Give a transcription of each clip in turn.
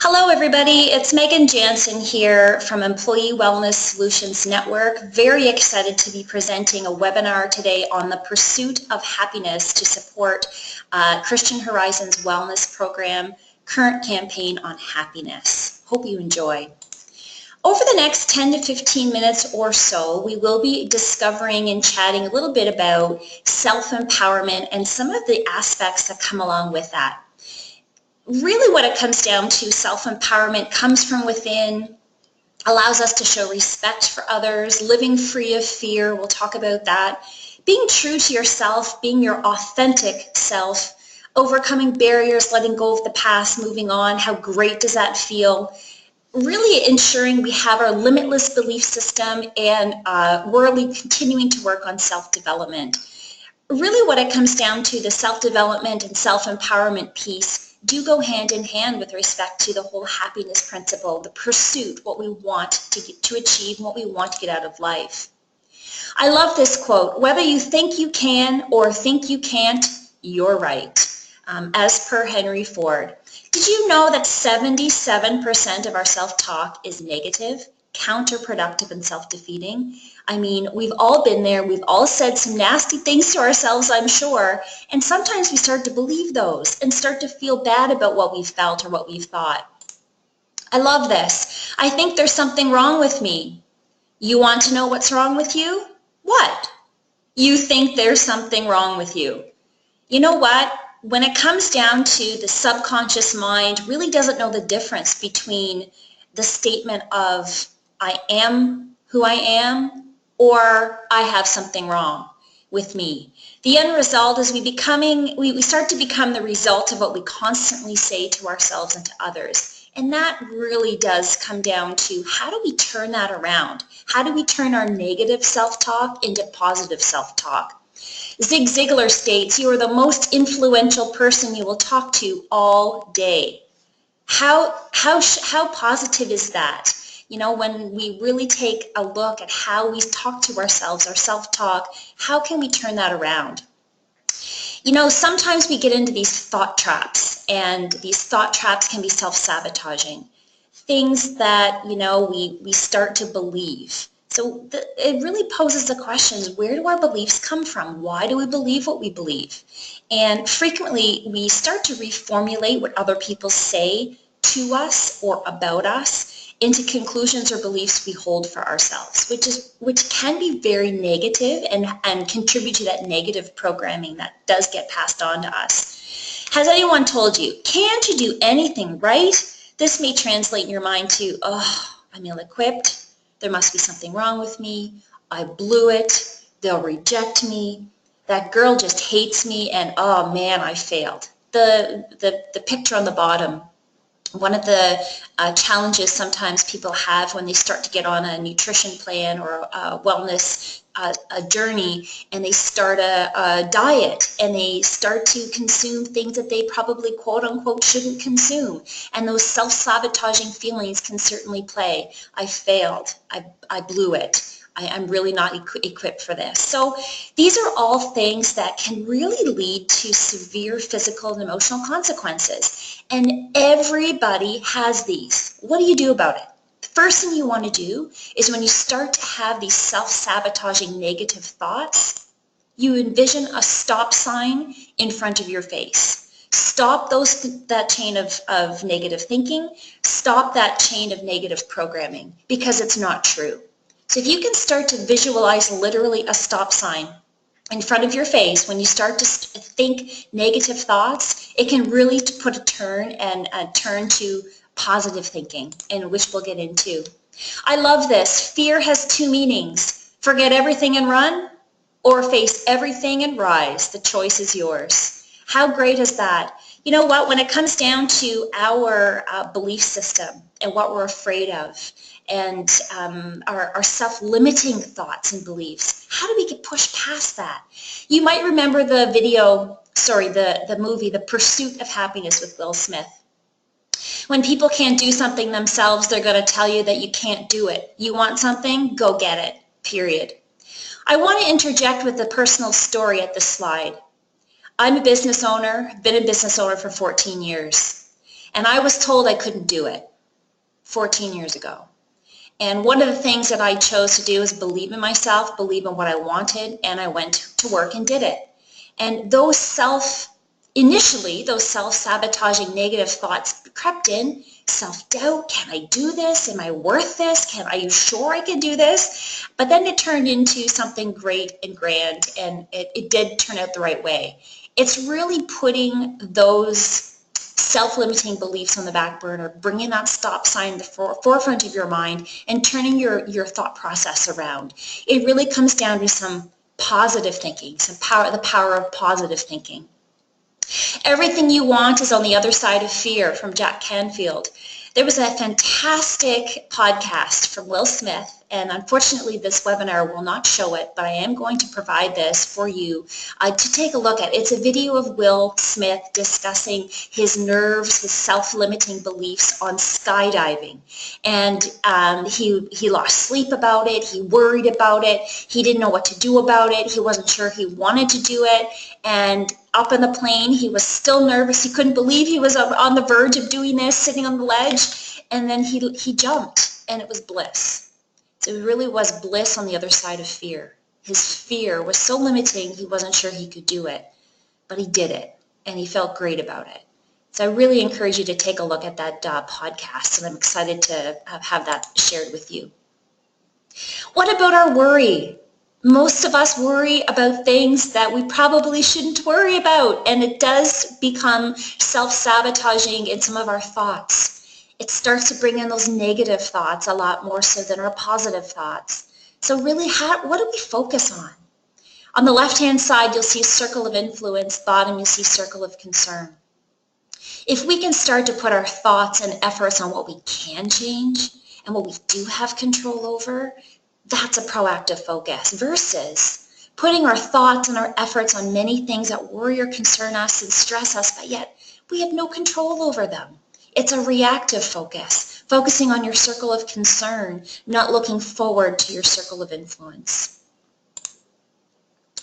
Hello everybody, it's Megan Jansen here from Employee Wellness Solutions Network. Very excited to be presenting a webinar today on the pursuit of happiness to support Christian Horizons Wellness Program, current campaign on happiness. Hope you enjoy. Over the next 10 to 15 minutes or so, we will be discovering and chatting a little bit about self-empowerment and some of the aspects that come along with that. Really what it comes down to, self-empowerment comes from within, allows us to show respect for others, living free of fear, we'll talk about that, being true to yourself, being your authentic self, overcoming barriers, letting go of the past, moving on, how great does that feel? Really ensuring we have our limitless belief system and we're really continuing to work on self-development. Really what it comes down to, the self-development and self-empowerment piece, do go hand in hand with respect to the whole happiness principle, the pursuit, what we want to achieve, what we want to get out of life. I love this quote: whether you think you can or think you can't, you're right, as per Henry Ford. Did you know that 77% of our self-talk is negative, counterproductive, and self-defeating? I mean, we've all been there. We've all said some nasty things to ourselves, I'm sure, and sometimes we start to believe those and start to feel bad about what we've felt or what we've thought. I love this. I think there's something wrong with me. You want to know what's wrong with you? What? You think there's something wrong with you. You know what? When it comes down to the subconscious mind, really doesn't know the difference between the statement of I am who I am or I have something wrong with me. The end result is we start to become the result of what we constantly say to ourselves and to others. And that really does come down to, how do we turn that around? How do we turn our negative self-talk into positive self-talk? Zig Ziglar states, you are the most influential person you will talk to all day. How positive is that? You know, when we really take a look at how we talk to ourselves, our self-talk, how can we turn that around? You know, sometimes we get into these thought traps, and these thought traps can be self-sabotaging. Things that, you know, we start to believe. So it really poses the questions, where do our beliefs come from? Why do we believe what we believe? And frequently we start to reformulate what other people say to us or about us into conclusions or beliefs we hold for ourselves, which can be very negative and contribute to that negative programming that does get passed on to us. Has anyone told you, can't you do anything right? This may translate in your mind to, oh, I'm ill-equipped, there must be something wrong with me, I blew it, they'll reject me, that girl just hates me, and oh man, I failed. The picture on the bottom, one of the challenges sometimes people have when they start to get on a nutrition plan or a wellness a journey, and they start a diet, and they start to consume things that they probably quote unquote shouldn't consume, and those self-sabotaging feelings can certainly play. I failed, I blew it, I'm really not equipped for this. So these are all things that can really lead to severe physical and emotional consequences. And everybody has these. What do you do about it? The first thing you want to do is, when you start to have these self-sabotaging negative thoughts, you envision a stop sign in front of your face. Stop that chain of negative thinking. Stop that chain of negative programming, because it's not true. So if you can start to visualize literally a stop sign in front of your face, when you start to think negative thoughts, it can really put a turn to positive thinking, and which we'll get into. I love this. Fear has two meanings. Forget everything and run, or face everything and rise. The choice is yours. How great is that? You know what? When it comes down to our belief system and what we're afraid of, and our self-limiting thoughts and beliefs, how do we get pushed past that? You might remember the movie, The Pursuit of Happiness with Will Smith. When people can't do something themselves, they're going to tell you that you can't do it. You want something? Go get it, period. I want to interject with a personal story at this slide. I'm a business owner, been a business owner for 14 years. And I was told I couldn't do it 14 years ago. And one of the things that I chose to do is believe in myself, believe in what I wanted, and I went to work and did it. And initially, those self-sabotaging negative thoughts crept in. Self-doubt, can I do this? Am I worth this? Are you sure I can do this? But then it turned into something great and grand, and it did turn out the right way. It's really putting those self-limiting beliefs on the back burner, bringing that stop sign to the forefront of your mind and turning your thought process around. It really comes down to some positive thinking, the power of positive thinking. Everything you want is on the other side of fear, from Jack Canfield. There was a fantastic podcast from Will Smith, and unfortunately this webinar will not show it, but I am going to provide this for you to take a look at. It's a video of Will Smith discussing his nerves, his self-limiting beliefs on skydiving. And he lost sleep about it, he worried about it, he didn't know what to do about it, he wasn't sure he wanted to do it, and up in the plane, he was still nervous. He couldn't believe he was on the verge of doing this, sitting on the ledge, and then he jumped, and it was bliss. So it really was bliss on the other side of fear. His fear was so limiting, he wasn't sure he could do it, but he did it, and he felt great about it. So I really encourage you to take a look at that podcast, and I'm excited to have that shared with you. What about our worry? Most of us worry about things that we probably shouldn't worry about, and it does become self-sabotaging in some of our thoughts. It starts to bring in those negative thoughts a lot more so than our positive thoughts. So really, what do we focus on? On the left-hand side, you'll see a circle of influence, bottom you'll see circle of concern. If we can start to put our thoughts and efforts on what we can change and what we do have control over, that's a proactive focus, versus putting our thoughts and our efforts on many things that worry or concern us and stress us, but yet we have no control over them. It's a reactive focus, focusing on your circle of concern, not looking forward to your circle of influence.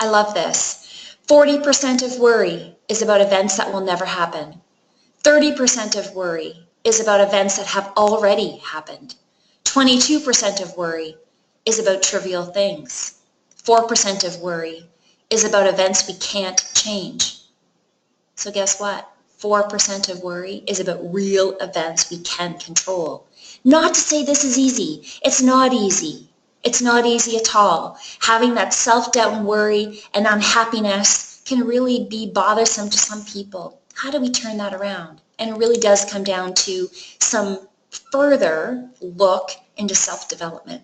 I love this. 40% of worry is about events that will never happen. 30% of worry is about events that have already happened. 22% of worry is about trivial things. 4% of worry is about events we can't change. So guess what? 4% of worry is about real events we can control. Not to say this is easy. It's not easy. It's not easy at all. Having that self-doubt and worry and unhappiness can really be bothersome to some people. How do we turn that around? And it really does come down to some further look into self-development.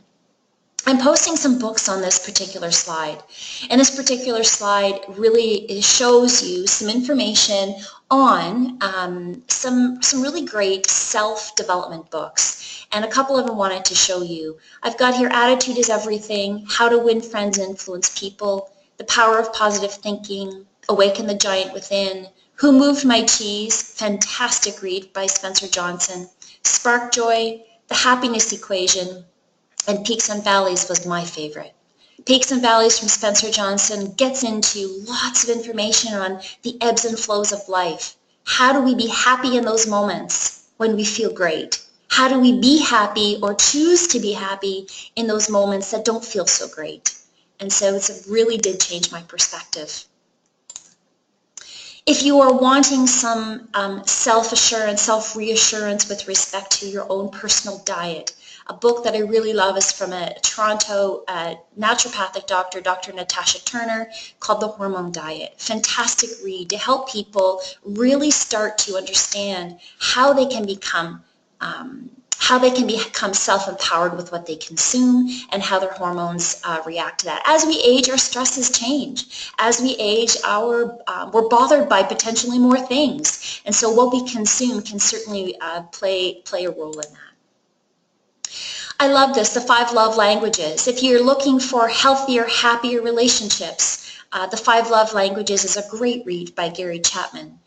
I'm posting some books on this particular slide, and this particular slide really shows you some information on some really great self-development books, and a couple of them wanted to show you. I've got here Attitude is Everything, How to Win Friends and Influence People, The Power of Positive Thinking, Awaken the Giant Within, Who Moved My Cheese, fantastic read by Spencer Johnson, Spark Joy, The Happiness Equation, and Peaks and Valleys was my favorite. Peaks and Valleys from Spencer Johnson gets into lots of information on the ebbs and flows of life. How do we be happy in those moments when we feel great? How do we be happy or choose to be happy in those moments that don't feel so great? And so it really did change my perspective. If you are wanting some self-assurance, self-reassurance with respect to your own personal diet, a book that I really love is from a Toronto naturopathic doctor, Dr. Natasha Turner, called The Hormone Diet. Fantastic read to help people really start to understand how they can become self-empowered with what they consume and how their hormones react to that. As we age, our stresses change. As we age, we're bothered by potentially more things. And so what we consume can certainly play a role in that. I love this, the 5 love languages. If you're looking for healthier, happier relationships, the 5 love languages is a great read by Gary Chapman.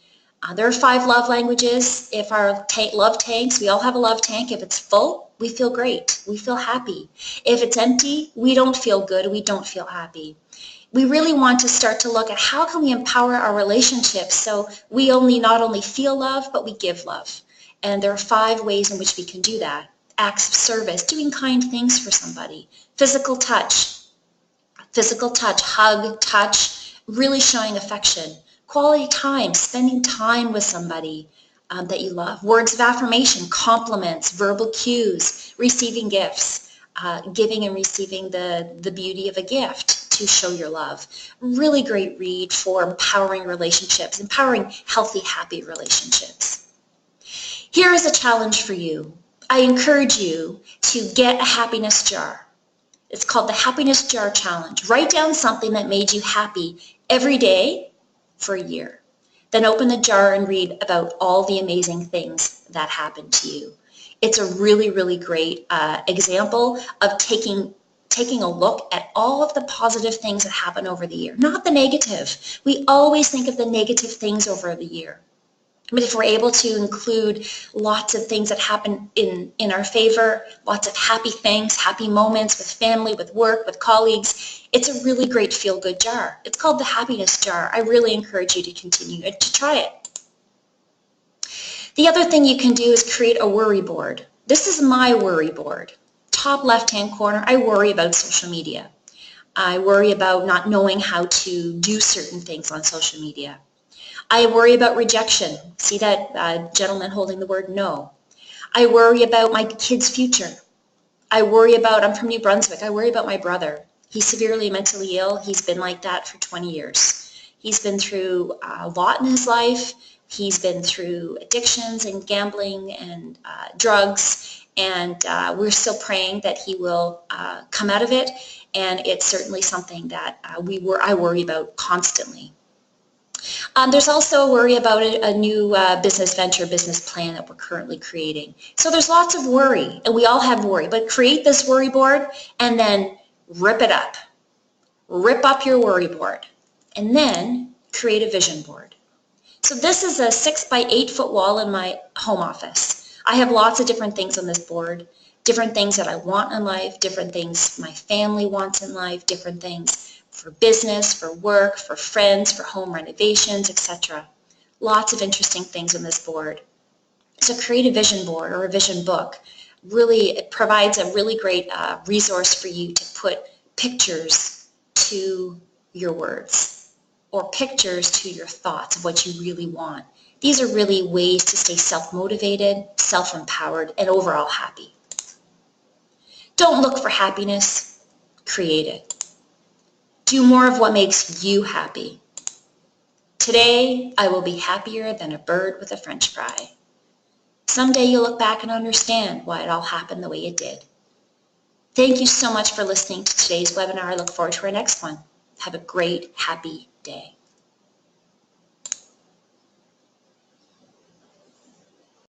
There are 5 love languages. If our love tanks, we all have a love tank. If it's full, we feel great. We feel happy. If it's empty, we don't feel good. We don't feel happy. We really want to start to look at how can we empower our relationships so we not only feel love, but we give love. And there are 5 ways in which we can do that. Acts of service, doing kind things for somebody. Physical touch, hug, touch, really showing affection. Quality time, spending time with somebody that you love. Words of affirmation, compliments, verbal cues, receiving gifts, giving and receiving the beauty of a gift to show your love. Really great read for empowering relationships, empowering healthy, happy relationships. Here is a challenge for you. I encourage you to get a happiness jar. It's called the Happiness Jar Challenge. Write down something that made you happy every day for a year. Then open the jar and read about all the amazing things that happened to you. It's a really, really great example of taking a look at all of the positive things that happen over the year, not the negative. We always think of the negative things over the year. But if we're able to include lots of things that happen in our favor, lots of happy things, happy moments with family, with work, with colleagues, it's a really great feel-good jar. It's called the Happiness Jar. I really encourage you to continue to try it. The other thing you can do is create a worry board. This is my worry board. Top left-hand corner, I worry about social media. I worry about not knowing how to do certain things on social media. I worry about rejection. See that gentleman holding the word no. I worry about my kid's future. I'm from New Brunswick, I worry about my brother. He's severely mentally ill. He's been like that for 20 years. He's been through a lot in his life. He's been through addictions and gambling and drugs, and we're still praying that he will come out of it, and it's certainly something that I worry about constantly. There's also a worry about a new business venture, business plan that we're currently creating. So there's lots of worry, and we all have worry, but create this worry board and then rip it up. Rip up your worry board, and then create a vision board. So this is a 6 by 8 foot wall in my home office. I have lots of different things on this board, different things that I want in life, different things my family wants in life, different things for business, for work, for friends, for home renovations, etc. Lots of interesting things on this board. So create a vision board or a vision book. Really, it provides a really great resource for you to put pictures to your words or pictures to your thoughts of what you really want. These are really ways to stay self-motivated, self-empowered, and overall happy. Don't look for happiness, create it. Do more of what makes you happy. Today, I will be happier than a bird with a French fry. Someday you'll look back and understand why it all happened the way it did. Thank you so much for listening to today's webinar. I look forward to our next one. Have a great, happy day.